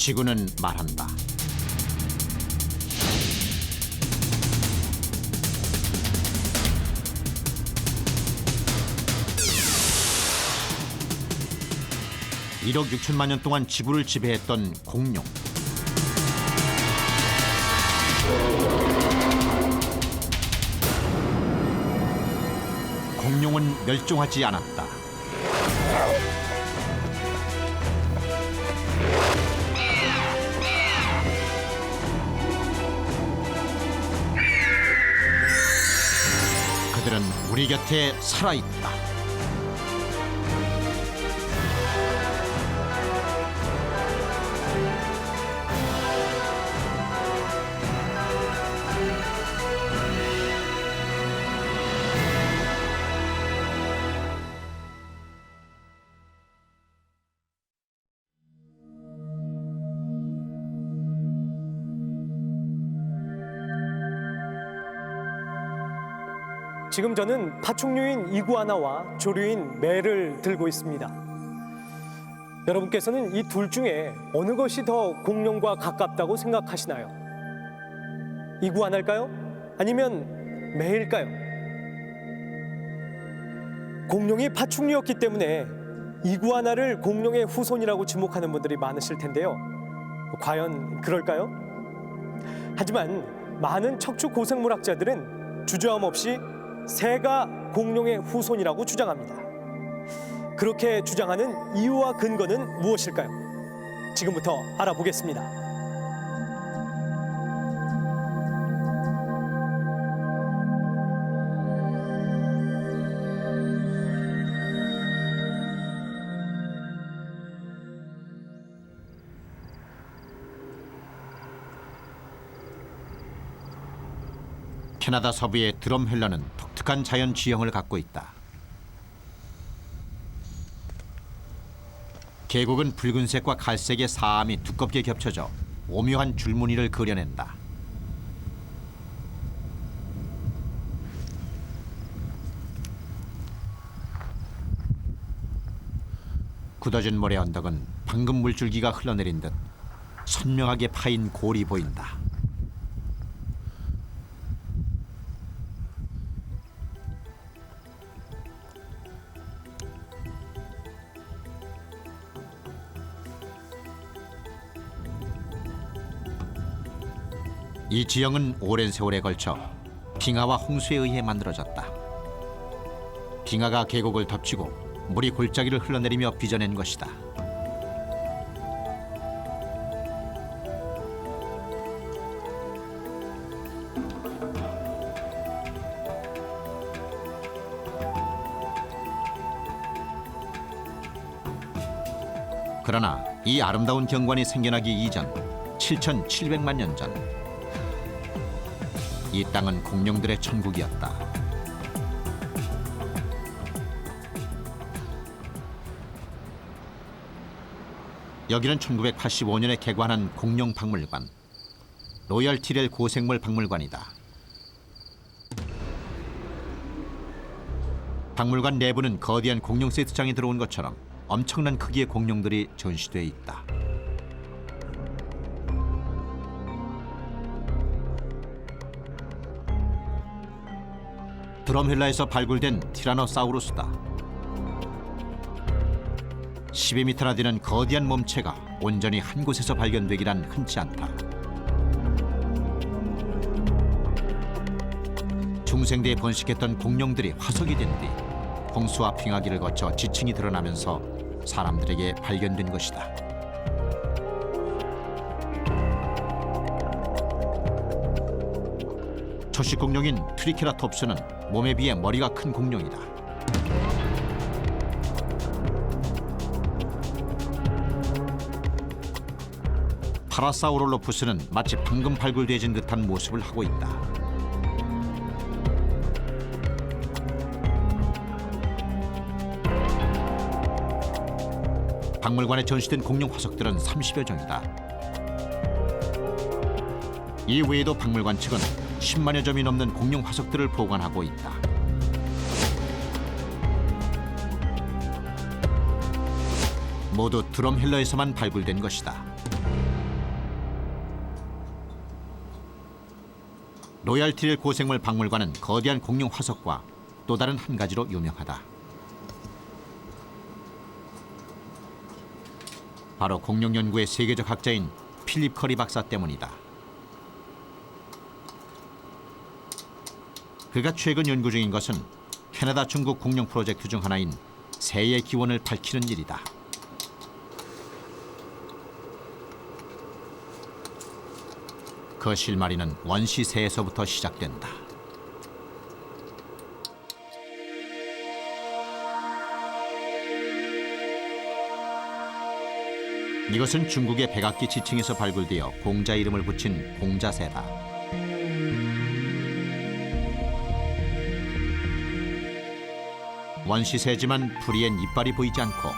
지구는 말한다. (1억 6천만 년) 동안 지구를 지배했던 공룡. 공룡은 멸종하지 않았다. 그들은 우리 곁에 살아있다. 지금 저는 파충류인 이구아나와 조류인 매를 들고 있습니다. 여러분께서는 이 둘 중에 어느 것이 더 공룡과 가깝다고 생각하시나요? 이구아나일까요? 아니면 매일까요? 공룡이 파충류였기 때문에 이구아나를 공룡의 후손이라고 지목하는 분들이 많으실 텐데요. 과연 그럴까요? 하지만 많은 척추 고생물학자들은 주저함 없이 새가 공룡의 후손이라고 주장합니다. 그렇게 주장하는 이유와 근거는 무엇일까요? 지금부터 알아보겠습니다. 캐나다 서부의 드럼헬러는 독특한 자연 지형을 갖고 있다. 계곡은 붉은색과 갈색의 사암이 두껍게 겹쳐져 오묘한 줄무늬를 그려낸다. 굳어진 모래 언덕은 방금 물줄기가 흘러내린 듯 선명하게 파인 골이 보인다. 이 지형은 오랜 세월에 걸쳐 빙하와 홍수에 의해 만들어졌다. 빙하가 계곡을 덮치고 물이 골짜기를 흘러내리며 빚어낸 것이다. 그러나 이 아름다운 경관이 생겨나기 이전 7,700만 년 전, 이 땅은 공룡들의 천국이었다. 여기는 1985년에 개관한 공룡 박물관, 로열 티렐 고생물 박물관이다. 박물관 내부는 거대한 공룡 세트장이 들어온 것처럼 엄청난 크기의 공룡들이 전시돼 있다. 드럼헬라에서 발굴된 티라노사우루스다. 12m나 되는 거대한 몸체가 온전히 한 곳에서 발견되기란 흔치 않다. 중생대에 번식했던 공룡들이 화석이 된 뒤 홍수와 빙하기를 거쳐 지층이 드러나면서 사람들에게 발견된 것이다. 초식 공룡인 트리케라톱스는 몸에 비해 머리가 큰 공룡이다. 파라사우롤로푸스는 마치 방금 발굴되진 듯한 모습을 하고 있다. 박물관에 전시된 공룡 화석들은 30여 점이다. 이 외에도 박물관 측은 10만여 점이 넘는 공룡 화석들을 보관하고 있다. 모두 드럼헬러에서만 발굴된 것이다. 로얄 트릴 고생물 박물관은 거대한 공룡 화석과 또 다른 한 가지로 유명하다. 바로 공룡 연구의 세계적 학자인 필립 커리 박사 때문이다. 그가 최근 연구 중인 것은 캐나다 중국 공룡 프로젝트 중 하나인 새의 기원을 밝히는 일이다. 그 실마리는 원시새에서부터 시작된다. 이것은 중국의 백악기 지층에서 발굴되어 공자 이름을 붙인 공자새다. 원시새지만 부리엔 이빨이 보이지 않고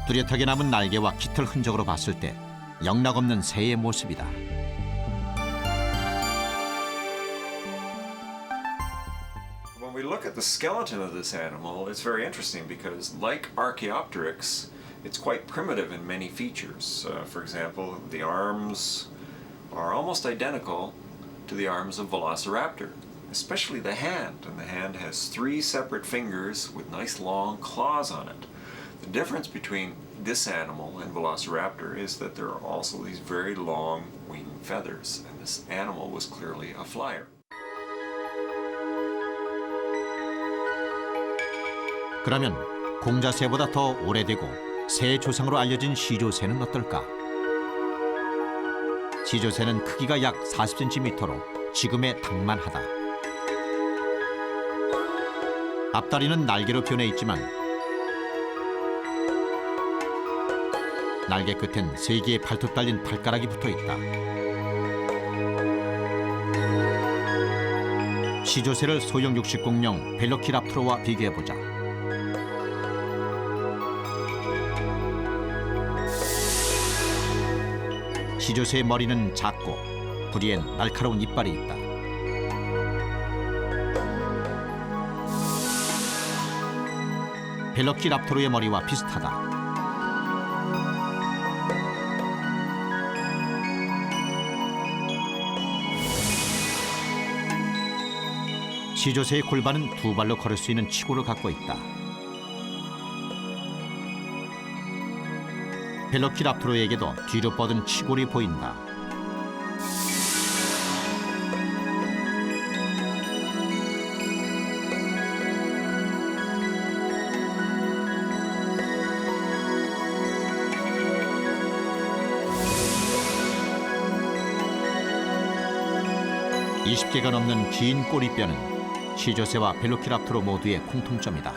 뚜렷하게 남은 날개와 깃털 흔적으로 봤을 때 영락없는 새의 모습이다. When we look at the skeleton of this animal, it's very interesting because, like Archaeopteryx, it's quite primitive in many features. For example, the arms are almost identical to the arms of Velociraptor, especially the hand. And the hand has 3 separate fingers with nice long claws on it. The difference between this animal and Velociraptor is that there are also these very long wing feathers, and this animal was clearly a flyer. 그러면 공자새보다 더 오래되고 새의 조상으로 알려진 시조새는 어떨까? 시조새는 크기가 약 40cm로 지금의 닭만하다. 앞다리는 날개로 변해 있지만 날개 끝엔 3개의 발톱 달린 발가락이 붙어 있다. 시조새를 소형 육식공룡 벨로키랍토르와 비교해보자. 시조새의 머리는 작고 부리엔 날카로운 이빨이 있다. 벨로키랍토르의 머리와 비슷하다. 시조새의 골반은 2발로 걸을 수 있는 치골을 갖고 있다. 벨로키랍토르에게도 뒤로 뻗은 치골이 보인다. (20 개가) 넘는 긴 꼬리뼈는 시조새와 벨로키랍토르 모두의 공통점이다.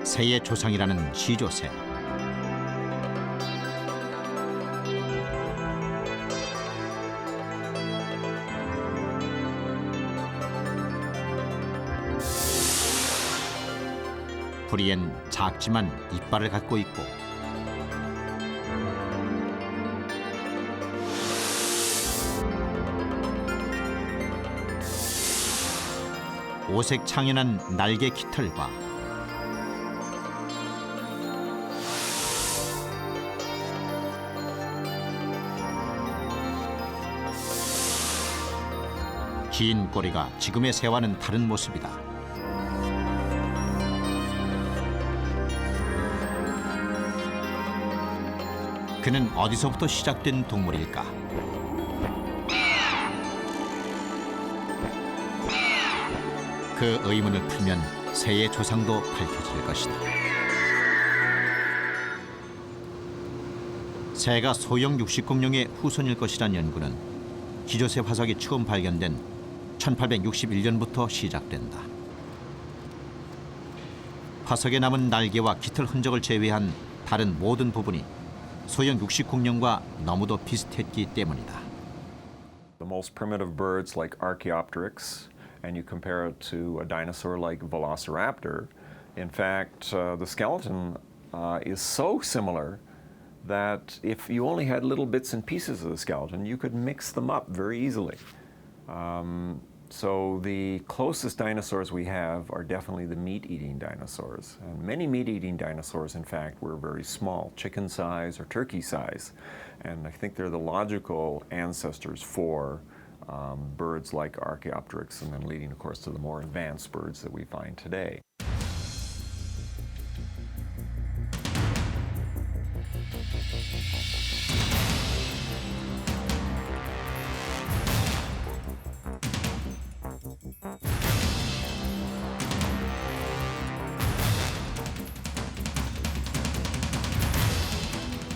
새의 조상이라는 시조새. 부리엔 작지만 이빨을 갖고 있고 오색 창연한 날개 깃털과 긴 꼬리가 지금의 새와는 다른 모습이다. 그는 어디서부터 시작된 동물일까? 그 의문을 풀면 새의 조상도 밝혀질 것이다. 새가 소형 육식공룡의 후손일 것이란 연구는 시조새 화석이 처음 발견된 1861년부터 시작된다. 화석에 남은 날개와 깃털 흔적을 제외한 다른 모든 부분이 소형 육식공룡과 너무도 비슷했기 때문이다. most primitive birds like Archaeopteryx, and you compare it to a dinosaur like Velociraptor, in fact, the skeleton is so similar that if you only had little bits and pieces of the skeleton, you could mix them up very easily. So the closest dinosaurs we have are definitely the meat-eating dinosaurs. And many meat-eating dinosaurs, in fact, were very small, chicken size or turkey size. And I think they're the logical ancestors for birds like Archaeopteryx, and then leading, of course, to the more advanced birds that we find today.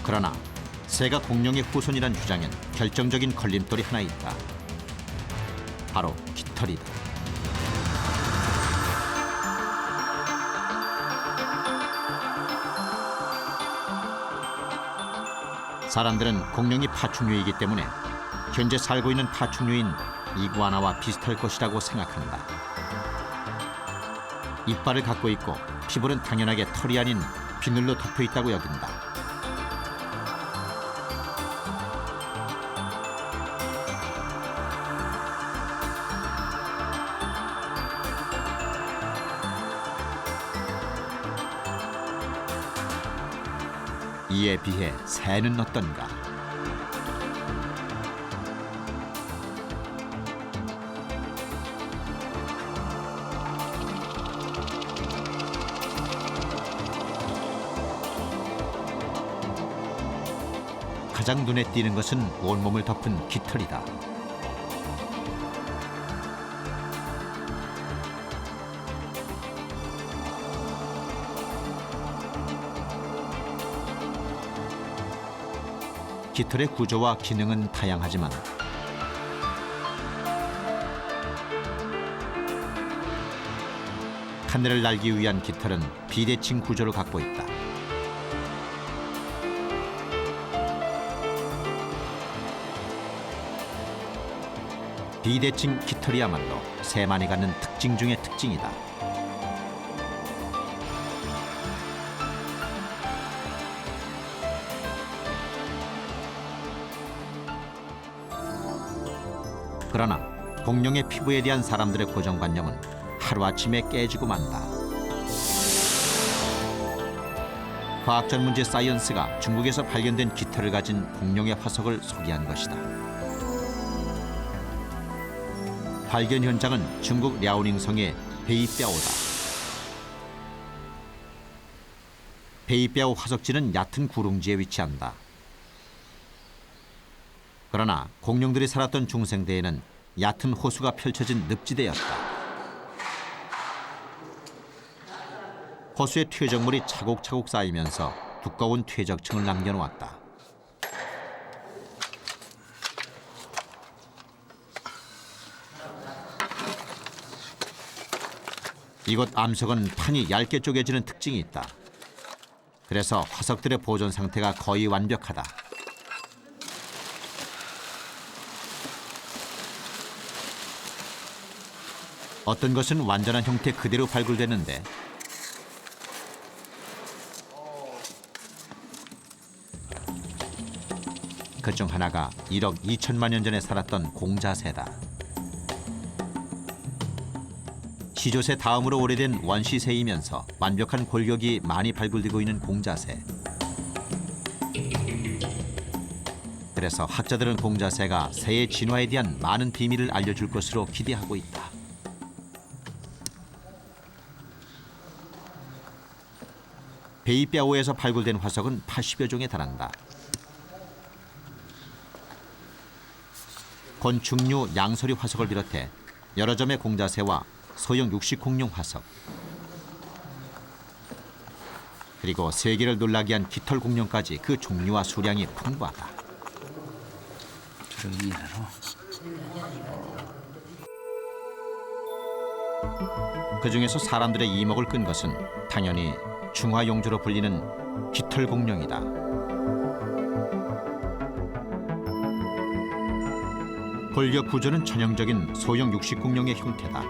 그러나 새가 공룡의 후손이란 주장엔 결정적인 걸림돌이 하나 있다. 바로 깃털이다. 사람들은 공룡이 파충류이기 때문에 현재 살고 있는 파충류인 이구아나와 비슷할 것이라고 생각한다. 이빨을 갖고 있고 피부는 당연하게 털이 아닌 비늘로 덮여 있다고 여긴다. 이에 비해 새는 어떤가? 가장 눈에 띄는 것은 온몸을 덮은 깃털이다. 깃털의 구조와 기능은 다양하지만 하늘을 날기 위한 깃털은 비대칭 구조를 갖고 있다. 비대칭 깃털이야말로 새만이 갖는 특징 중의 특징이다. 그러나 공룡의 피부에 대한 사람들의 고정관념은 하루아침에 깨지고 만다. 과학 전문지 사이언스가 중국에서 발견된 깃털을 가진 공룡의 화석을 소개한 것이다. 발견 현장은 중국 랴오닝성의 베이뼈오다. 베이뼈오 화석지는 얕은 구릉지에 위치한다. 그러나 공룡들이 살았던 중생대에는 얕은 호수가 펼쳐진 늪지대였다. 호수의 퇴적물이 차곡차곡 쌓이면서 두꺼운 퇴적층을 남겨놓았다. 이곳 암석은 판이 얇게 쪼개지는 특징이 있다. 그래서 화석들의 보존 상태가 거의 완벽하다. 어떤 것은 완전한 형태 그대로 발굴되는데 그중 하나가 1억 2천만 년 전에 살았던 공자새다. 시조새 다음으로 오래된 원시새이면서 완벽한 골격이 많이 발굴되고 있는 공자새. 그래서 학자들은 공자새가 새의 진화에 대한 많은 비밀을 알려줄 것으로 기대하고 있다. 베이뼈오에서 발굴된 화석은 80여 종에 달한다. 곤충류 양서류 화석을 비롯해 여러 점의 공자새와 소형 육식 공룡 화석, 그리고 세계를 놀라게 한 깃털 공룡까지 그 종류와 수량이 풍부하다. 그중에서 사람들의 이목을 끈 것은 당연히 중화용주로 불리는 깃털 공룡이다. 골격 구조는 전형적인 소형 육식 공룡의 형태다.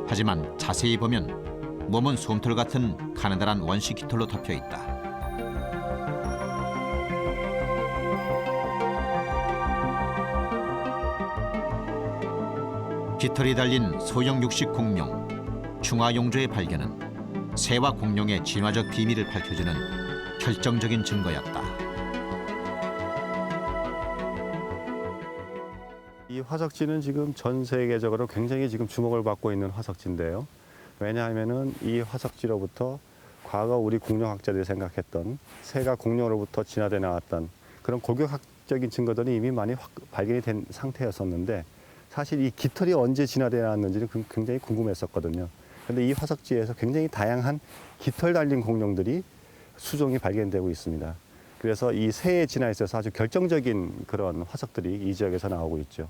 하지만 자세히 보면 몸은 솜털 같은 가느다란 원시 깃털로 덮여 있다. 깃털이 달린 소형 육식 공룡 중화용조의 발견은 새와 공룡의 진화적 비밀을 밝혀주는 결정적인 증거였다. 이 화석지는 지금 전 세계적으로 굉장히 지금 주목을 받고 있는 화석지인데요. 왜냐하면은 이 화석지로부터 과거 우리 공룡학자들이 생각했던 새가 공룡으로부터 진화돼 나왔던 그런 고교학적인 증거들이 이미 많이 발견이 된 상태였었는데 사실 이 깃털이 언제 진화돼 나왔는지는 굉장히 궁금했었거든요. 그런데 이 화석지에서 굉장히 다양한 깃털 달린 공룡들이 수종이 발견되고 있습니다. 그래서 이 새의 진화에 있어서 아주 결정적인 그런 화석들이 이 지역에서 나오고 있죠.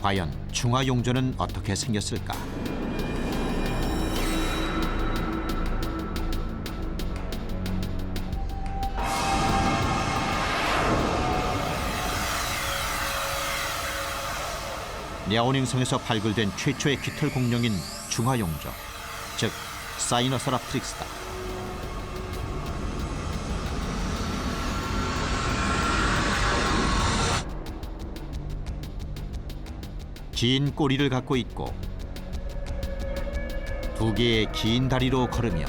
과연 중화용조는 어떻게 생겼을까? 랴오닝성에서 발굴된 최초의 깃털 공룡인 중화용조, 즉 사이노사랍트릭스다. 긴 꼬리를 갖고 있고 두 개의 긴 다리로 걸으며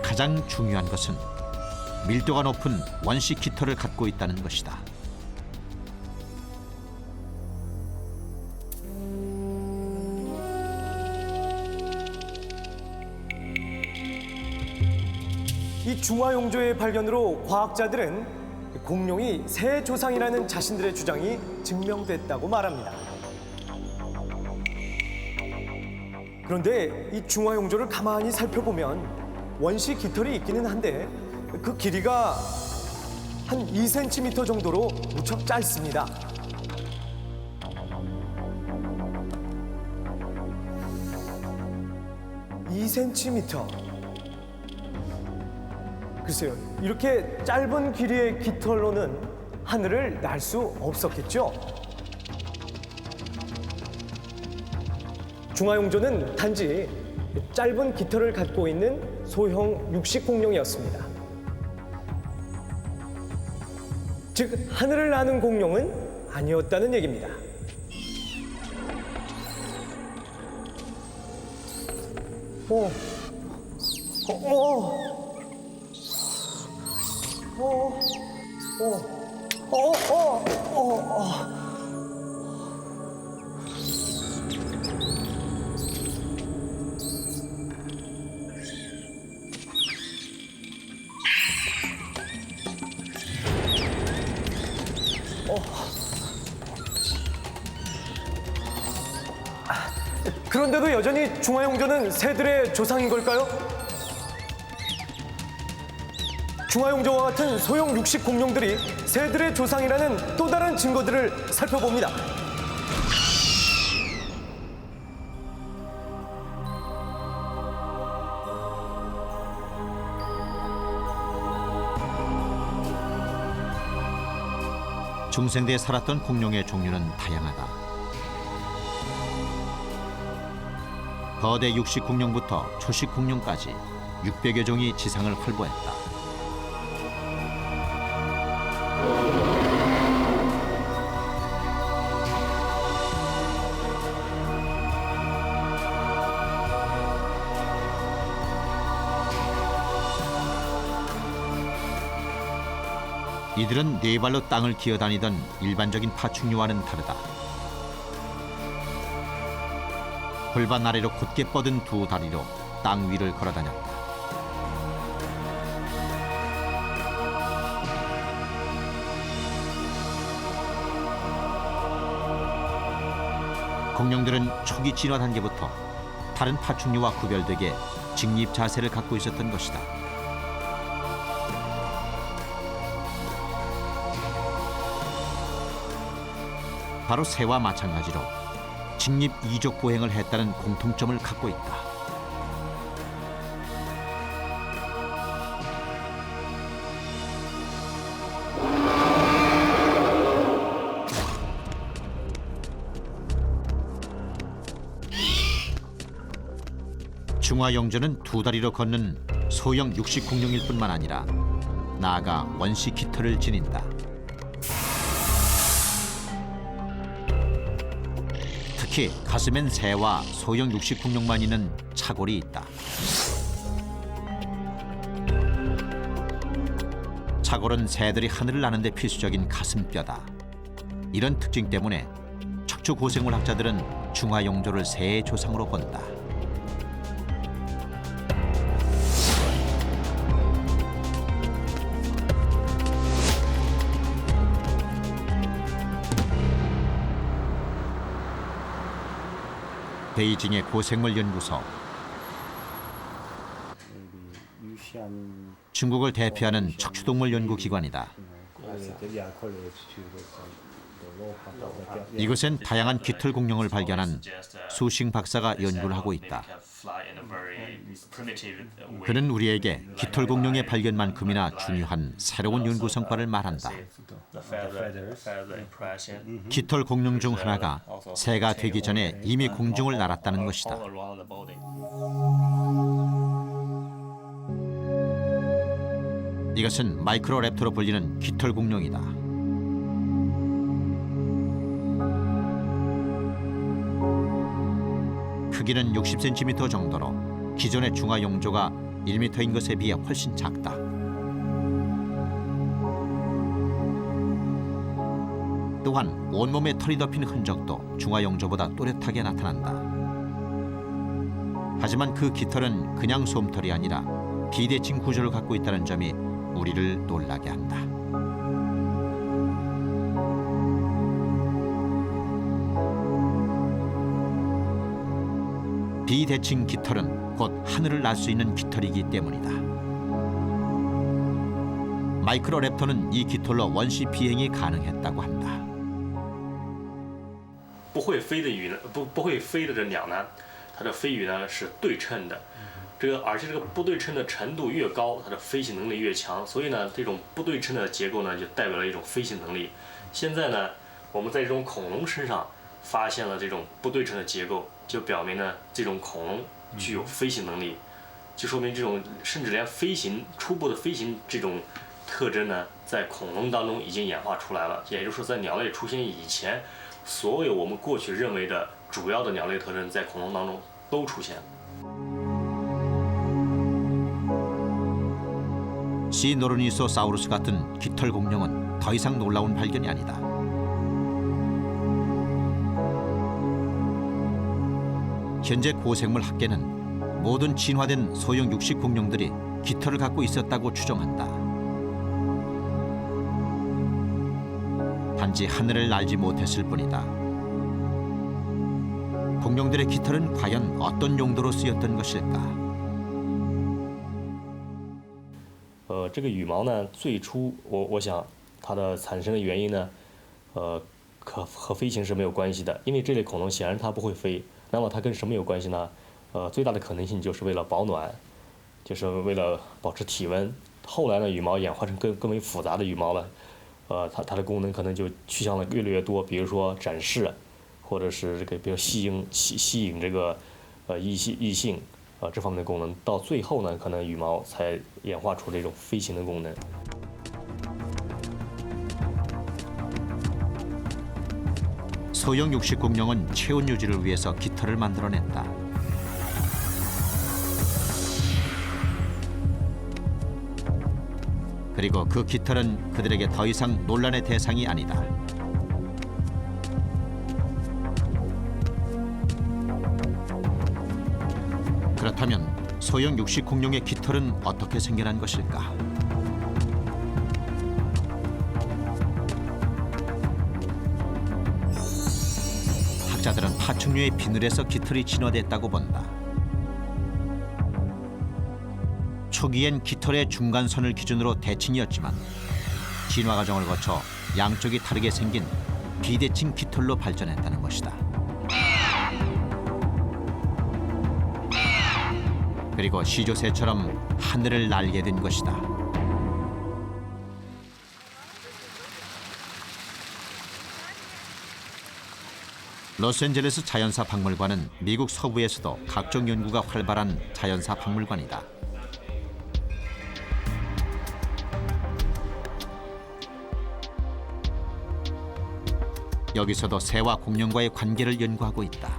가장 중요한 것은 밀도가 높은 원시 깃털을 갖고 있다는 것이다. 이 중화용조의 발견으로 과학자들은 공룡이 새 조상이라는 자신들의 주장이 증명됐다고 말합니다. 그런데 이 중화용조를 가만히 살펴보면 원시 깃털이 있기는 한데 그 길이가 한 2cm 정도로 무척 짧습니다. 글쎄요, 이렇게 짧은 길이의 깃털로는 하늘을 날 수 없었겠죠? 중화용조는 단지 짧은 깃털을 갖고 있는 소형 육식 공룡이었습니다. 즉, 하늘을 나는 공룡은 아니었다는 얘기입니다. 그런데도 여전히 중화용조는 새들의 조상인 걸까요? 중화용조와 같은 소형 육식 공룡들이 새들의 조상이라는 또 다른 증거들을 살펴봅니다. 중생대에 살았던 공룡의 종류는 다양하다. 거대 육식 공룡부터 초식 공룡까지 600여 종이 지상을 활보했다. 이들은 네 발로 땅을 기어다니던 일반적인 파충류와는 다르다. 골반 아래로 곧게 뻗은 두 다리로 땅 위를 걸어다녔다. 공룡들은 초기 진화 단계부터 다른 파충류와 구별되게 직립 자세를 갖고 있었던 것이다. 바로 새와 마찬가지로 직립 이족 보행을 했다는 공통점을 갖고 있다. 중화영조는 두 다리로 걷는 소형 육식 공룡일 뿐만 아니라 나아가 원시 깃털을 지닌다. 특히 가슴엔 새와 소형 육식 공룡만 있는 차골이 있다. 차골은 새들이 하늘을 나는 데 필수적인 가슴뼈다. 이런 특징 때문에 척추 고생물 학자들은 중화영조를 새의 조상으로 본다. 베이징의 고생물 연구소. 중국을 대표하는 척추동물 연구기관이다. 이곳엔 다양한 깃털 공룡을 발견한 수싱 박사가 연구를 하고 있다. 그는 우리에게 깃털 공룡의 발견만큼이나 중요한 새로운 연구 성과를 말한다. 깃털 공룡 중 하나가 새가 되기 전에 이미 공중을 날았다는 것이다. 이것은 마이크로랩터로 불리는 깃털 공룡이다. 크기는 60cm 정도로 기존의 중화영조가 1m인 것에 비해 훨씬 작다. 또한 온몸에 털이 덮인 흔적도 중화영조보다 또렷하게 나타난다. 하지만 그 깃털은 그냥 솜털이 아니라 비대칭 구조를 갖고 있다는 점이 우리를 놀라게 한다. 비대칭 깃털은 곧 하늘을 날 수 있는 깃털이기 때문이다. 마이크로랩터는 이 깃털로 원시 비행이 가능했다고 한다. 不会飞的鱼呢，不会飞的这鸟呢，它的飞羽呢是对称的，而且这个不对称的程度越高，它的飞行能力越强。所以呢，这种不对称的结构呢，就代表了一种飞行能力。现在呢，我们在这种恐龙身上发现了这种不对称的结构，就表明呢，这种恐龙具有飞行能力，就说明这种甚至连初步的飞行这种特征呢，在恐龙当中已经演化出来了。也就是说，在鸟类出现以前，所有我们过去认为的主要的鸟类特征，在恐龍當中都出現。 시노르니소사우루스 같은 깃털 공룡은 더 이상 놀라운 발견이 아니다. 현재 고생물 학계는 모든 진화된 소형 육식 공룡들이 깃털을 갖고 있었다고 추정한다. 단지 하늘을 날지 못했을 뿐이다. 공룡들의 깃털은 과연 어떤 용도로 쓰였던 것일까? 这个羽毛呢，最初我想它的产生的原因呢，和飞行是没有关系的，因为这类恐龙显然它不会飞。那么它跟什么有关系呢？最大的可能性就是为了保暖，就是为了保持体温。后来呢，羽毛演化成更为复杂的羽毛了，它的功能可能就趋向了越来越多，比如说展示，或者是这个比如吸引这个异性。 这方面的功能，到最后呢，可能羽毛才演化出这种飞行的功能。 소형 육식 공룡은 체온 유지를 위해서 깃털을 만들어냈다. 그리고 그 깃털은 그들에게 더 이상 논란의 대상이 아니다. 그렇다면 소형 육식 공룡의 깃털은 어떻게 생겨난 것일까? 학자들은 파충류의 비늘에서 깃털이 진화됐다고 본다. 초기엔 깃털의 중간선을 기준으로 대칭이었지만 진화 과정을 거쳐 양쪽이 다르게 생긴 비대칭 깃털로 발전했다는 것이다. 그리고 시조새처럼 하늘을 날게 된 것이다. 로스앤젤레스 자연사 박물관은 미국 서부에서도 각종 연구가 활발한 자연사 박물관이다. 여기서도 새와 공룡과의 관계를 연구하고 있다.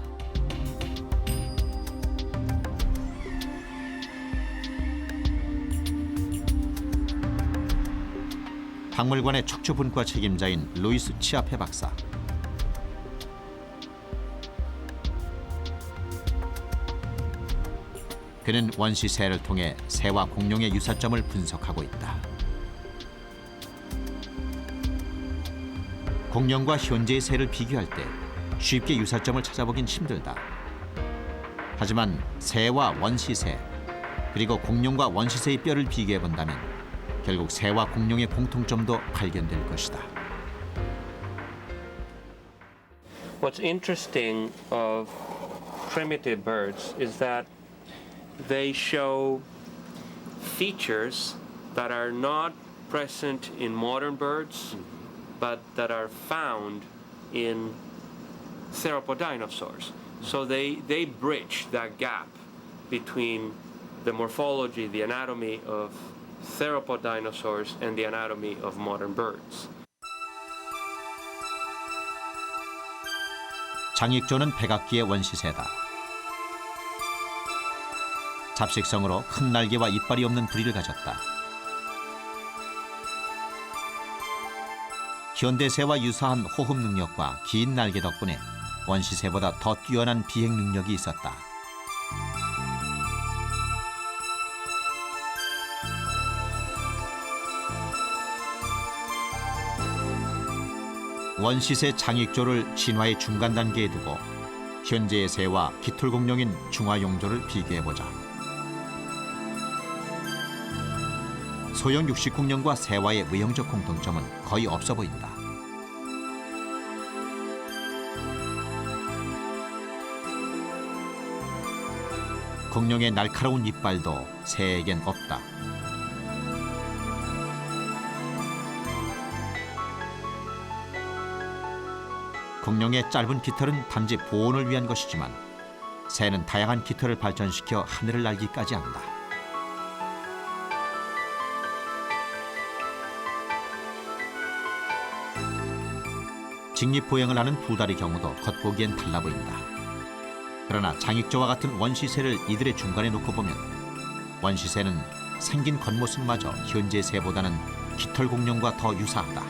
박물관의 척추분과 책임자인 루이스 치아페 박사. 그는 원시 새를 통해 새와 공룡의 유사점을 분석하고 있다. 공룡과 현재의 새를 비교할 때 쉽게 유사점을 찾아보긴 힘들다. 하지만 새와 원시새, 그리고 공룡과 원시새의 뼈를 비교해 본다면 결국 새와 공룡의 공통점도 발견될 것이다. What's interesting of primitive birds is that they show features that are not present in modern birds, but that are found in theropod dinosaurs. So they bridge that gap between the morphology, the anatomy of theropod dinosaurs and the anatomy of modern birds. 장익조는 백악기의 원시새다. 잡식성으로 큰 날개와 이빨이 없는 부리를 가졌다. 현대새와 유사한 호흡 능력과 긴 날개 덕분에 원시새보다 더 뛰어난 비행 능력이 있었다. 원시새 장익조를 진화의 중간 단계에 두고 현재의 새와 깃털공룡인 중화용조를 비교해보자. 소형 육식공룡과 새와의 외형적 공통점은 거의 없어 보인다. 공룡의 날카로운 이빨도 새에겐 없다. 공룡의 짧은 깃털은 단지 보온을 위한 것이지만 새는 다양한 깃털을 발전시켜 하늘을 날기까지 한다. 직립보행을 하는 두 다리 경우도 겉보기엔 달라 보인다. 그러나 장익조와 같은 원시새를 이들의 중간에 놓고 보면 원시새는 생긴 겉모습마저 현재 새보다는 깃털 공룡과 더 유사하다.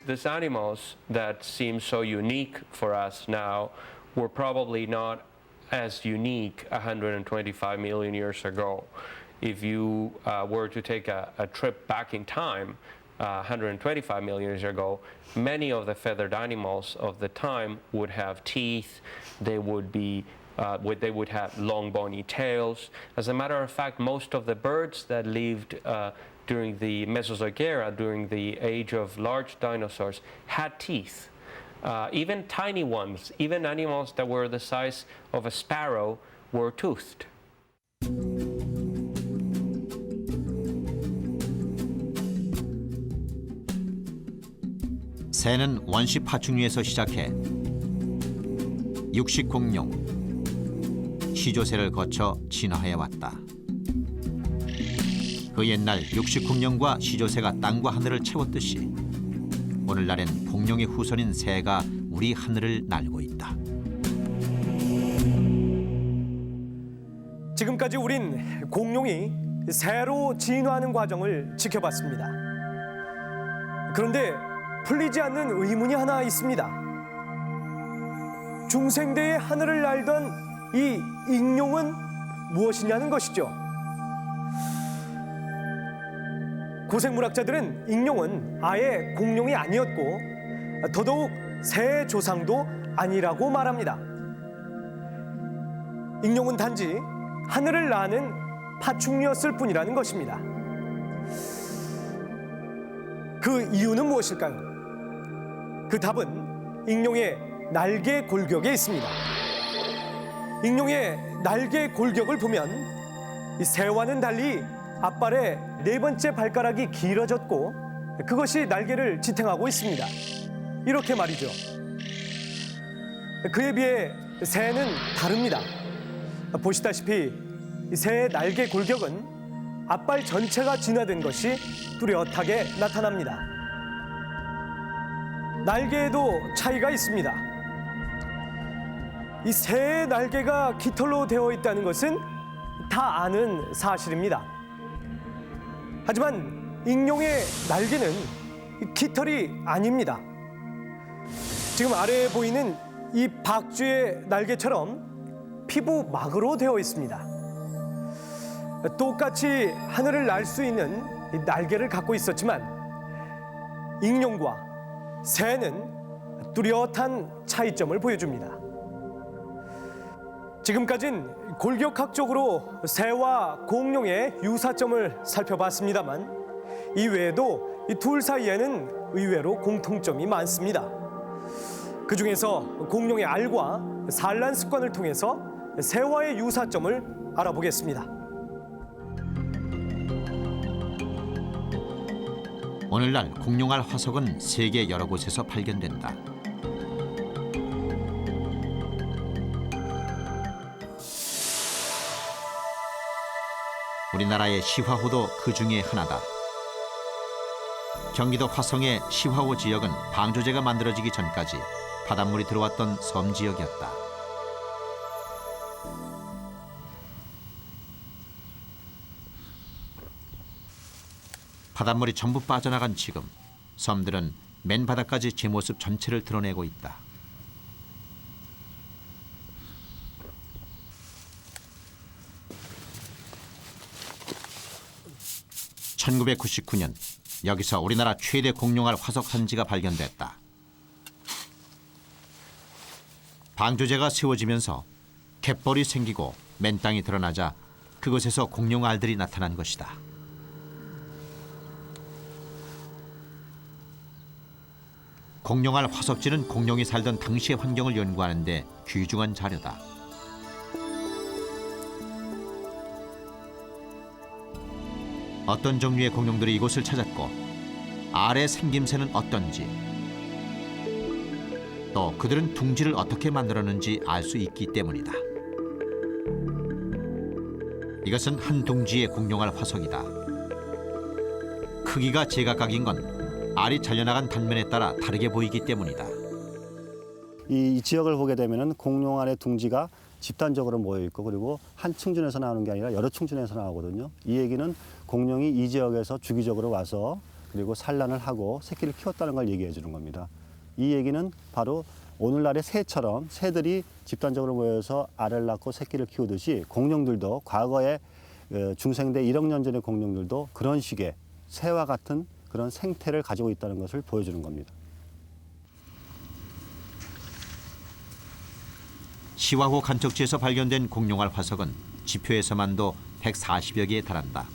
These animals that seem so unique for us now were probably not as unique 125 million years ago. If you were to take a trip back in time, 125 million years ago, many of the feathered animals of the time would have teeth. They would have long bony tails. As a matter of fact, most of the birds that lived during the Mesozoic era, during the age of large dinosaurs, had teeth. Even tiny ones, even animals that were the size of a sparrow, were toothed. 새는 원시 파충류에서 시작해 육식공룡, 시조새를 거쳐 진화해 왔다. 그 옛날 육식공룡과 시조새가 땅과 하늘을 채웠듯이 오늘날엔 공룡의 후손인 새가 우리 하늘을 날고 있다. 지금까지 우린 공룡이 새로 진화하는 과정을 지켜봤습니다. 그런데 풀리지 않는 의문이 하나 있습니다. 중생대의 하늘을 날던 이 익룡은 무엇이냐는 것이죠. 고생물학자들은 익룡은 아예 공룡이 아니었고 더더욱 새 조상도 아니라고 말합니다. 익룡은 단지 하늘을 나는 파충류였을 뿐이라는 것입니다. 그 이유는 무엇일까요? 그 답은 익룡의 날개 골격에 있습니다. 익룡의 날개 골격을 보면 이 새와는 달리 앞발의 네 번째 발가락이 길어졌고 그것이 날개를 지탱하고 있습니다. 이렇게 말이죠. 그에 비해 새는 다릅니다. 보시다시피 이 새의 날개 골격은 앞발 전체가 진화된 것이 뚜렷하게 나타납니다. 날개에도 차이가 있습니다. 이 새의 날개가 깃털로 되어 있다는 것은 다 아는 사실입니다. 하지만 익룡의 날개는 깃털이 아닙니다. 지금 아래에 보이는 이 박쥐의 날개처럼 피부막으로 되어 있습니다. 똑같이 하늘을 날 수 있는 이 날개를 갖고 있었지만 익룡과 새는 뚜렷한 차이점을 보여줍니다. 지금까진 골격학적으로 새와 공룡의 유사점을 살펴봤습니다만 이 외에도 이 둘 사이에는 의외로 공통점이 많습니다. 그 중에서 공룡의 알과 산란 습관을 통해서 새와의 유사점을 알아보겠습니다. 오늘날 공룡알 화석은 세계 여러 곳에서 발견된다. 우리나라의 시화호도 그 중에 하나다. 경기도 화성의 시화호 지역은 방조제가 만들어지기 전까지 바닷물이 들어왔던 섬 지역이었다. 바닷물이 전부 빠져나간 지금 섬들은 맨 바닥까지 제 모습 전체를 드러내고 있다. (1999년) 여기서 우리나라 최대 공룡알 화석 산지가 발견됐다. 방조제가 세워지면서 갯벌이 생기고 맨땅이 드러나자 그곳에서 공룡알들이 나타난 것이다. 공룡알 화석지는 공룡이 살던 당시의 환경을 연구하는 데 귀중한 자료다. 어떤 종류의 공룡들이 이곳을 찾았고 알의 생김새는 어떤지, 또 그들은 둥지를 어떻게 만들었는지 알 수 있기 때문이다. 이것은 한 둥지의 공룡알 화석이다. 크기가 제각각인 건 알이 잘려나간 단면에 따라 다르게 보이기 때문이다. 이 지역을 보게 되면은 공룡알의 둥지가 집단적으로 모여 있고 그리고 한 층준에서 나오는 게 아니라 여러 층준에서 나오거든요. 이 얘기는 공룡이 이 지역에서 주기적으로 와서 그리고 산란을 하고 새끼를 키웠다는 걸 얘기해 주는 겁니다. 이 얘기는 바로 오늘날의 새처럼 새들이 집단적으로 모여서 알을 낳고 새끼를 키우듯이 공룡들도 과거에 중생대 1억 년 전의 공룡들도 그런 식의 새와 같은 그런 생태를 가지고 있다는 것을 보여주는 겁니다. 시화호 간척지에서 발견된 공룡알 화석은 지표에서만도 140여 개에 달한다.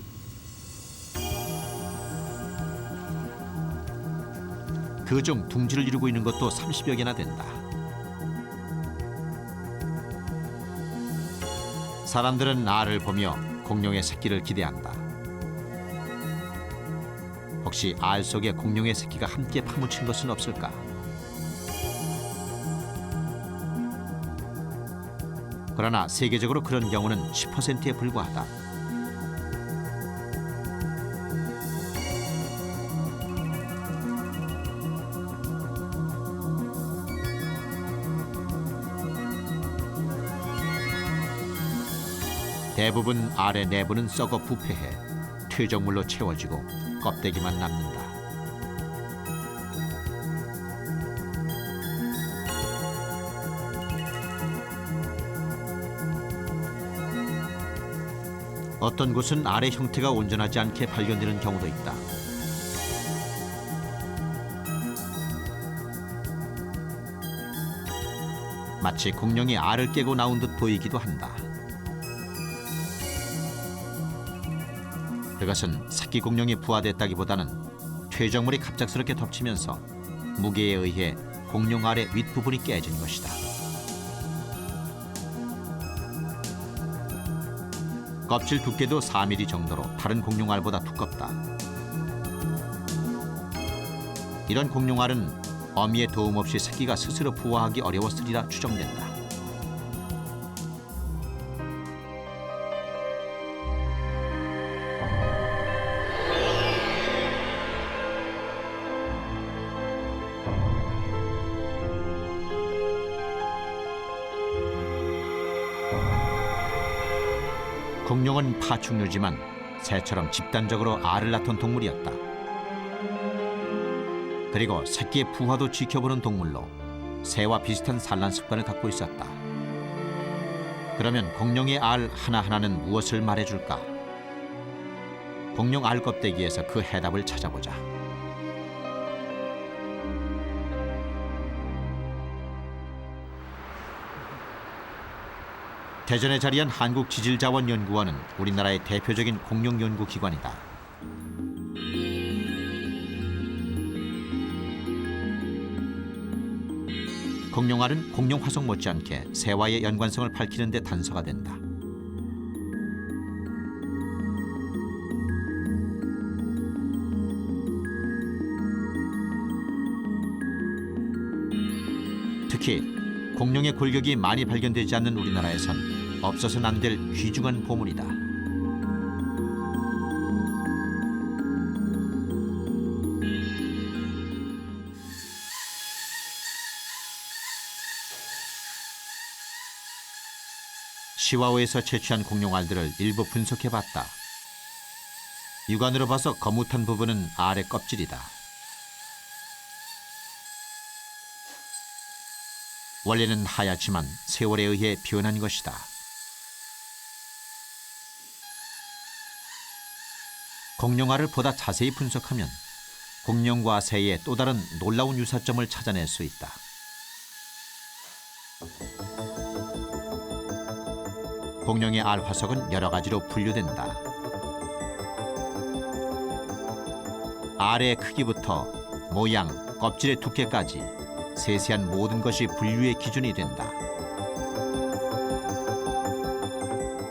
그중 둥지를 이루고 있는 것도 30여 개나 된다. 사람들은 알을 보며 공룡의 새끼를 기대한다. 혹시 알 속에 공룡의 새끼가 함께 파묻힌 것은 없을까? 그러나 세계적으로 그런 경우는 10%에 불과하다. 대부분 알의 내부는 썩어 부패해 퇴적물로 채워지고 껍데기만 남는다. 어떤 곳은 알의 형태가 온전하지 않게 발견되는 경우도 있다. 마치 공룡이 알을 깨고 나온 듯 보이기도 한다. 그것은 새끼 공룡이 부화됐다기보다는 퇴적물이 갑작스럽게 덮치면서 무게에 의해 공룡알의 윗부분이 깨진 것이다. 껍질 두께도 4mm 정도로 다른 공룡알보다 두껍다. 이런 공룡알은 어미의 도움 없이 새끼가 스스로 부화하기 어려웠으리라 추정된다. 공룡은 파충류지만 새처럼 집단적으로 알을 낳던 동물이었다. 그리고 새끼의 부화도 지켜보는 동물로 새와 비슷한 산란 습관을 갖고 있었다. 그러면 공룡의 알 하나하나는 무엇을 말해줄까? 공룡 알 껍데기에서 그 해답을 찾아보자. 대전에 자리한 한국지질자원연구원은 우리나라의 대표적인 공룡 연구 기관이다. 공룡알은 공룡 화석 못지않게 새와의 연관성을 밝히는 데 단서가 된다. 특히 공룡의 골격이 많이 발견되지 않는 우리나라에선 없어서는 안 될 귀중한 보물이다. 시와오에서 채취한 공룡알들을 일부 분석해봤다. 육안으로 봐서 거뭇한 부분은 알의 껍질이다. 원래는 하얗지만 세월에 의해 변한 것이다. 공룡알을 보다 자세히 분석하면 공룡과 새의 또 다른 놀라운 유사점을 찾아낼 수 있다. 공룡의 알 화석은 여러 가지로 분류된다. 알의 크기부터 모양, 껍질의 두께까지 세세한 모든 것이 분류의 기준이 된다.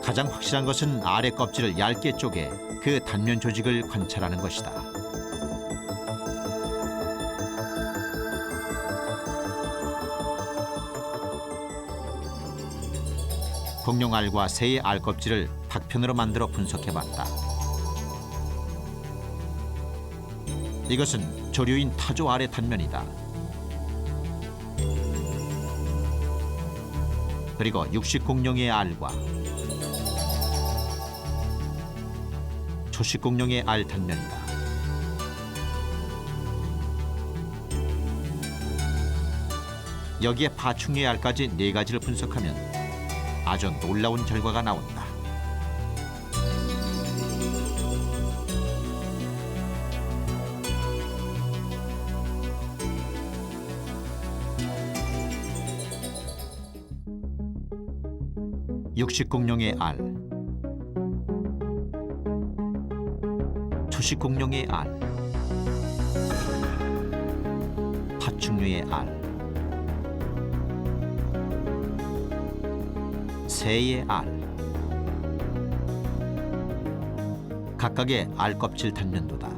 가장 확실한 것은 알의 껍질을 얇게 쪼개 그 단면 조직을 관찰하는 것이다. 공룡알과 새의 알 껍질을 박편으로 만들어 분석해봤다. 이것은 조류인 타조 알의 단면이다. 그리고 육식 공룡의 알과 초식 공룡의 알 단면이다. 여기에 파충류의 알까지 4가지를 분석하면 아주 놀라운 결과가 나온다. 육식 공룡의 알, 초식 공룡의 알, 파충류의 알, 새의 알. 각각의 알 껍질 단면도다.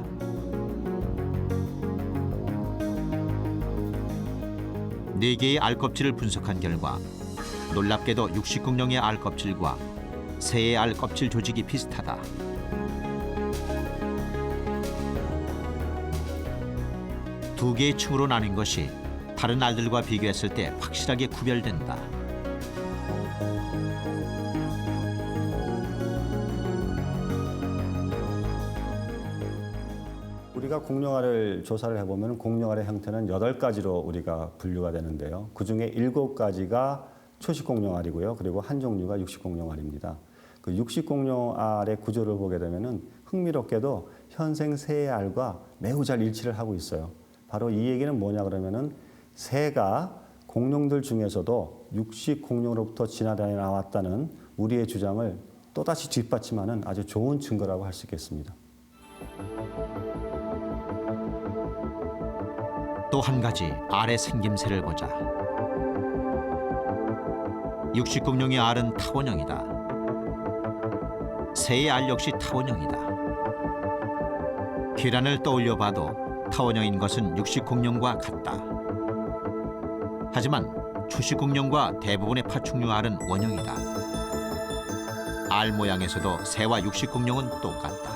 네 개의 알 껍질을 분석한 결과 놀랍게도 육식 공룡의 알 껍질과 새의 알 껍질 조직이 비슷하다. 두 개의 층으로 나뉜 것이 다른 알들과 비교했을 때 확실하게 구별된다. 우리가 공룡알을 조사를 해보면 공룡알의 형태는 8가지로 우리가 분류가 되는데요. 그중에 7가지가 초식 공룡알이고요. 그리고 한 종류가 육식 공룡알입니다. 그 육식 공룡알의 구조를 보게 되면은 흥미롭게도 현생 새의 알과 매우 잘 일치를 하고 있어요. 바로 이 얘기는 뭐냐 그러면은 새가 공룡들 중에서도 육식 공룡으로부터 진화되어 나왔다는 우리의 주장을 또다시 뒷받침하는 아주 좋은 증거라고 할 수 있겠습니다. 또 한 가지 알의 생김새를 보자. 육식공룡의 알은 타원형이다. 새의 알 역시 타원형이다. 계란을 떠올려 봐도 타원형인 것은 육식공룡과 같다. 하지만 초식공룡과 대부분의 파충류 알은 원형이다. 알 모양에서도 새와 육식공룡은 똑같다.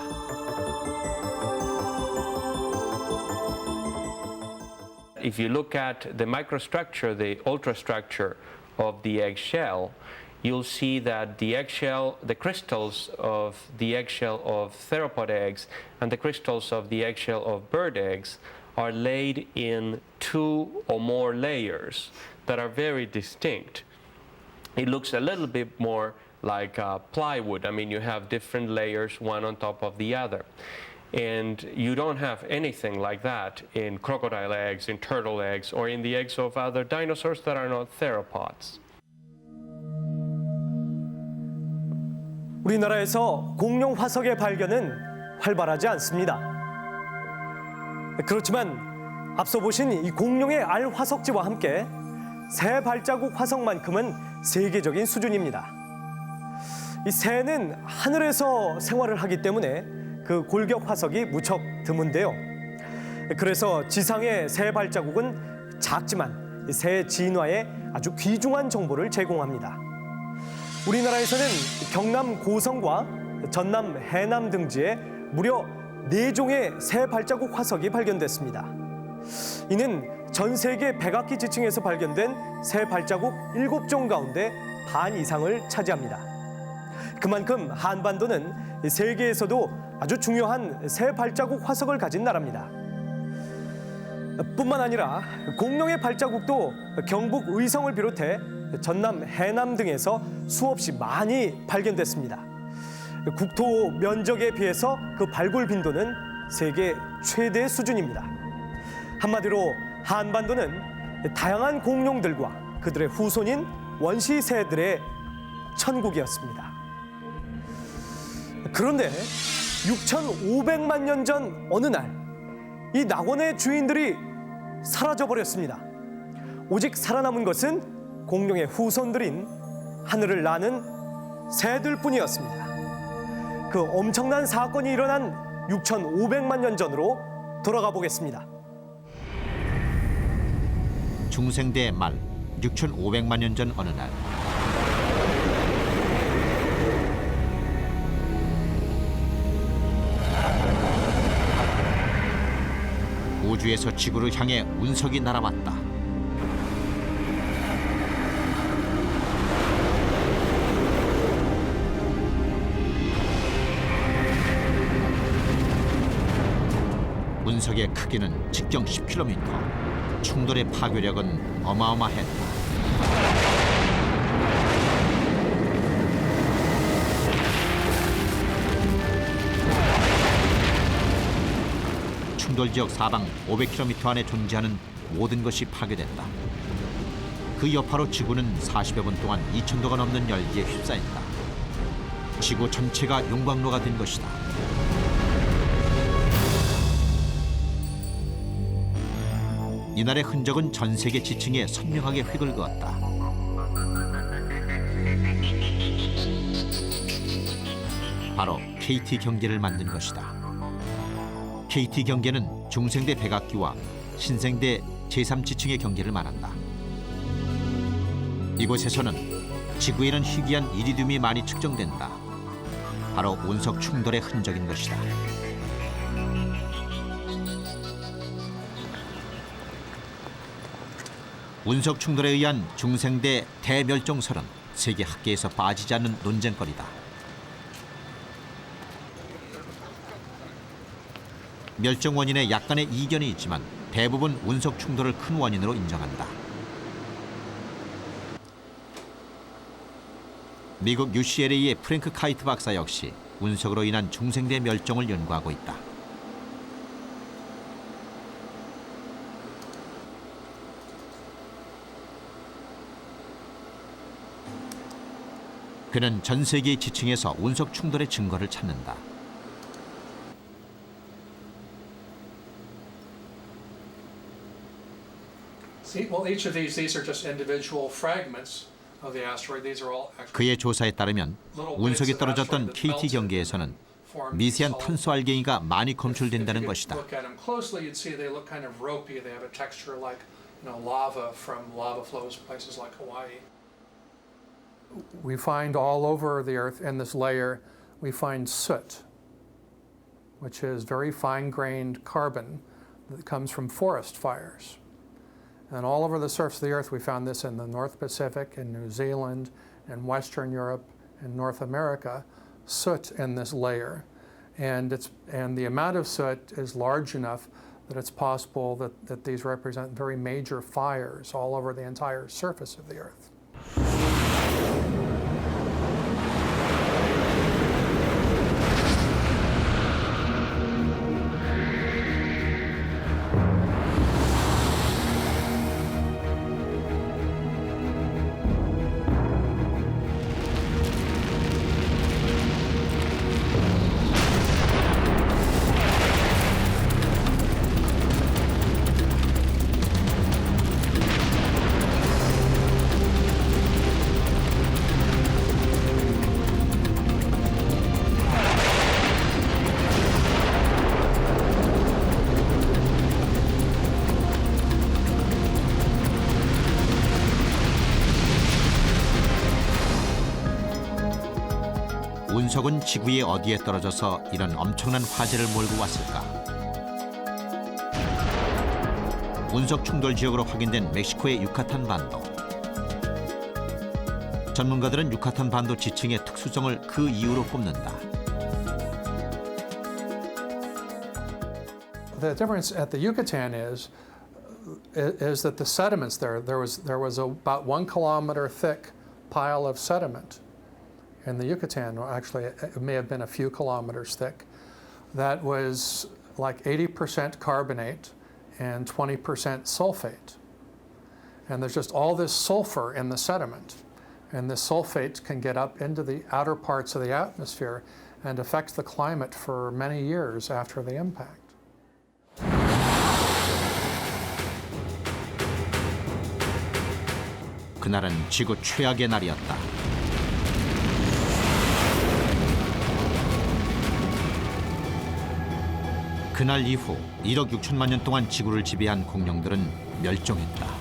If you look at the microstructure, the ultrastructure of the eggshell, you'll see that the eggshell, the crystals of the eggshell of theropod eggs and the crystals of the eggshell of bird eggs are laid in 2 or more layers that are very distinct. It looks a little bit more like plywood. I mean, you have different layers, one on top of the other. And you don't have anything like that in crocodile eggs, in turtle eggs, or in the eggs of other dinosaurs that are not theropods. 우리나라에서 공룡 화석의 발견은 활발하지 않습니다. 그렇지만 앞서 보신 이 공룡의 알 화석지와 함께 새 발자국 화석만큼은 세계적인 수준입니다. 이 새는 하늘에서 생활을 하기 때문에 그 골격 화석이 무척 드문데요. 그래서 지상의 새 발자국은 작지만 새 진화에 아주 귀중한 정보를 제공합니다. 우리나라에서는 경남 고성과 전남 해남 등지에 무려 4종의 새 발자국 화석이 발견됐습니다. 이는 전 세계 백악기 지층에서 발견된 새 발자국 7종 가운데 반 이상을 차지합니다. 그만큼 한반도는 세계에서도 아주 중요한 새 발자국 화석을 가진 나라입니다. 뿐만 아니라 공룡의 발자국도 경북 의성을 비롯해 전남 해남 등에서 수없이 많이 발견됐습니다. 국토 면적에 비해서 그 발굴 빈도는 세계 최대 수준입니다. 한마디로 한반도는 다양한 공룡들과 그들의 후손인 원시새들의 천국이었습니다. 그런데 6,500만 년 전 어느 날 이 낙원의 주인들이 사라져버렸습니다. 오직 살아남은 것은 공룡의 후손들인 하늘을 나는 새들뿐이었습니다. 그 엄청난 사건이 일어난 6,500만 년 전으로 돌아가 보겠습니다. 중생대 말 6,500만 년 전 어느 날 우주에서 지구를 향해 운석이 날아왔다. 운석의 크기는 직경 10km, 충돌의 파괴력은 어마어마했다. 충돌 지역 사방 500km 안에 존재하는 모든 것이 파괴됐다. 그 여파로 지구는 40여 분 동안 2,000도가 넘는 열기에 휩싸였다. 지구 전체가 용광로가 된 것이다. 이날의 흔적은 전 세계 지층에 선명하게 획을 그었다. 바로 KT 경계를 만든 것이다. KT 경계는 중생대 백악기와 신생대 제3지층의 경계를 말한다. 이곳에서는 지구에는 희귀한 이리듐이 많이 측정된다. 바로 운석 충돌의 흔적인 것이다. 운석 충돌에 의한 중생대 대멸종설은 세계 학계에서 빠지지 않는 논쟁거리다. 멸종 원인에 약간의 이견이 있지만 대부분 운석 충돌을 큰 원인으로 인정한다. 미국 UCLA의 프랭크 카이트 박사 역시 운석으로 인한 중생대 멸종을 연구하고 있다. 그는 전 세계의 지층에서 운석 충돌의 증거를 찾는다. Well, each of these are just individual fragments of the asteroid. These are all actually 그의 조사에 따르면 운석이 떨어졌던 KT 경계에서는 미세한 탄소 알갱이가 많이 검출된다는 것이다. Look at them closely, you'd see they look kind of ropey. They have a texture like, lava from lava flows places like Hawaii. We find all over the Earth in this layer, we find soot, which is very fine-grained carbon that comes from forest fires. And all over the surface of the Earth, we found this in the North Pacific, in New Zealand, in Western Europe, in North America, soot in this layer. And the amount of soot is large enough that it's possible that these represent very major fires all over the entire surface of the Earth. 운석은 지구의 어디에 떨어져서 이런 엄청난 화재를 몰고 왔을까? 운석 충돌 지역으로 확인된 멕시코의 유카탄 반도. 전문가들은 유카탄 반도 지층의 특수성을 그 이유로 꼽는다. The difference at the Yucatan is that the sediments there was about 1 kilometer thick pile of sediment in the Yucatan. Actually, it may have been a few kilometers thick. That was like 80% carbonate and 20% sulfate. And there's just all this sulfur in the sediment. And this sulfate can get up into the outer parts of the atmosphere and affect the climate for many years after the impact. 그날은 지구 최악의 날이었다. 그날 이후 1억 6천만 년 동안 지구를 지배한 공룡들은 멸종했다.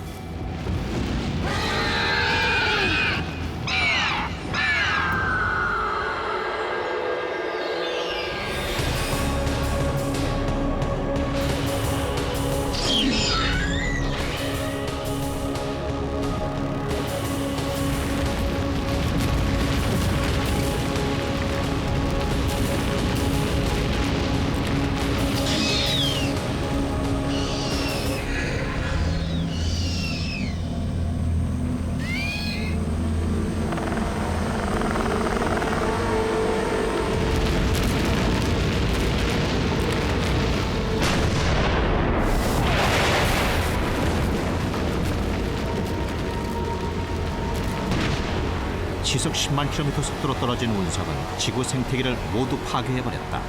시속 10만 킬로미터 속도로 떨어진 운석은 지구 생태계를 모두 파괴해버렸다.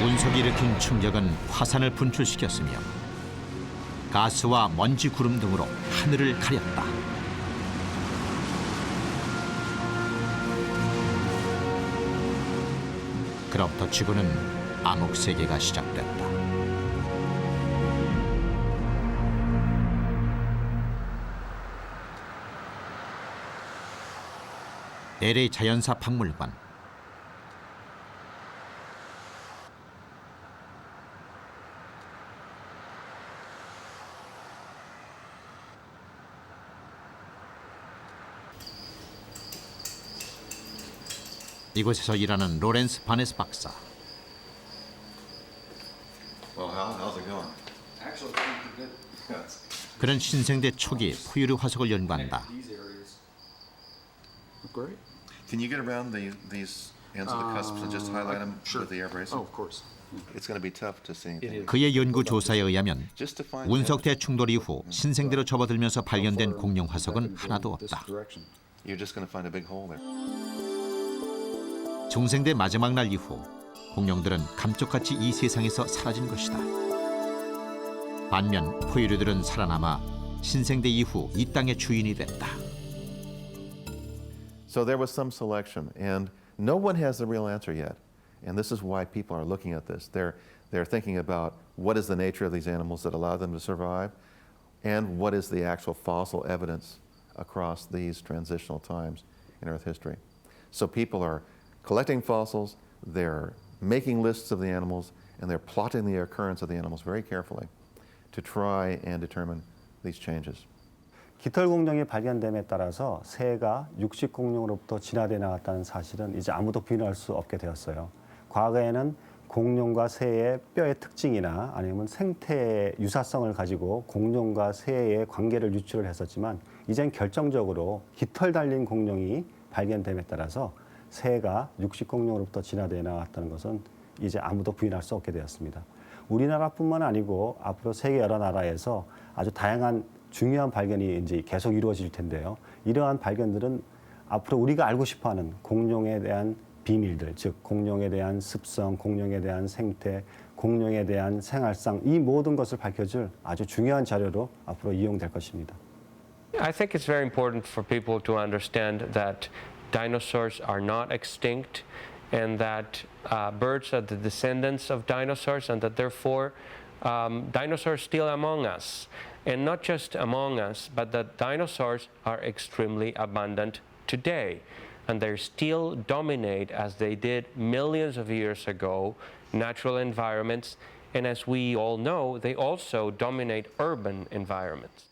운석이 일으킨 충격은 화산을 분출시켰으며 가스와 먼지 구름 등으로 하늘을 가렸다. 그로부터 지구는 암흑 세계가 시작됐다. LA 자연사 박물관. 이곳에서 일하는 로렌스 바네스 박사. Well, how's it going? Actually, pretty good. 그는 신생대 초기 포유류 화석을 연구한다. These areas look great. Can you get around these ends of the cusps and just highlight them Sure. with the air bracing? Oh, of course. It's going to be tough to see anything. 그의 연구 조사에 의하면 Just to find 운석 대충돌 이후 신생대로 접어들면서 발견된 공룡 화석은 하나도 This 없다. direction. you're just going to find a big hole there. 중생대 마지막 날 이후 공룡들은 감쪽같이 이 세상에서 사라진 것이다. 반면 포유류들은 살아남아 신생대 이후 이 땅의 주인이 됐다. So there was some selection, and no one has the real answer yet. And this is why people are looking at this. They're thinking about what is the nature of these animals that allow them to survive, and what is the actual fossil evidence across these transitional times in Earth history. So people are collecting fossils, they're making lists of the animals, and they're plotting the occurrence of the animals very carefully to try and determine these changes. 깃털 공룡이 발견됨에 따라서 새가 육식 공룡으로부터 진화되어 나갔다는 사실은 이제 아무도 부인할 수 없게 되었어요. 과거에는 공룡과 새의 뼈의 특징이나 아니면 생태 유사성을 가지고 공룡과 새의 관계를 유추를 했었지만 이젠 결정적으로 깃털 달린 공룡이 발견됨에 따라서 새가 육식 공룡으로부터 진화되어 나갔다는 것은 이제 아무도 부인할 수 없게 되었습니다. 우리나라뿐만 아니고 앞으로 세계 여러 나라에서 아주 다양한 중요한 발견이 이제 계속 이루어질 텐데요. 이러한 발견들은 앞으로 우리가 알고 싶어하는 공룡에 대한 비밀들, 즉 공룡에 대한 습성, 공룡에 대한 생태, 공룡에 대한 생활상 이 모든 것을 밝혀줄 아주 중요한 자료로 앞으로 이용될 것입니다. I think it's very important for people to understand that dinosaurs are not extinct and that birds are the descendants of dinosaurs and that therefore dinosaurs are still among us. And not just among us, but that dinosaurs are extremely abundant today. And they still dominate, as they did millions of years ago, natural environments. And as we all know, they also dominate urban environments.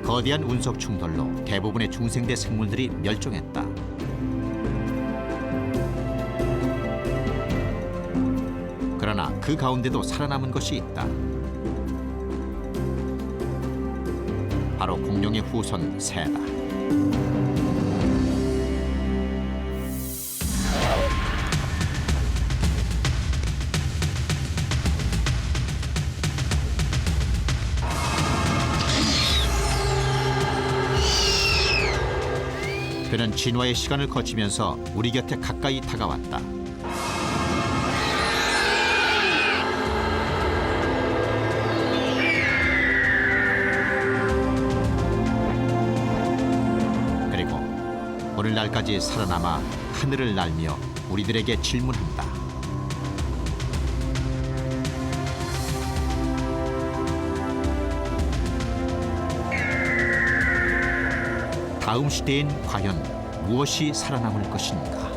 거대한 운석 충돌로 대부분의 중생대 생물들이 멸종했다. 그러나 그 가운데도 살아남은 것이 있다. 바로 공룡의 후손 새다. 그는 진화의 시간을 거치면서 우리 곁에 가까이 다가왔다. 그리고 오늘날까지 살아남아 하늘을 날며 우리들에게 질문한다. 다음 시대엔 과연 무엇이 살아남을 것인가?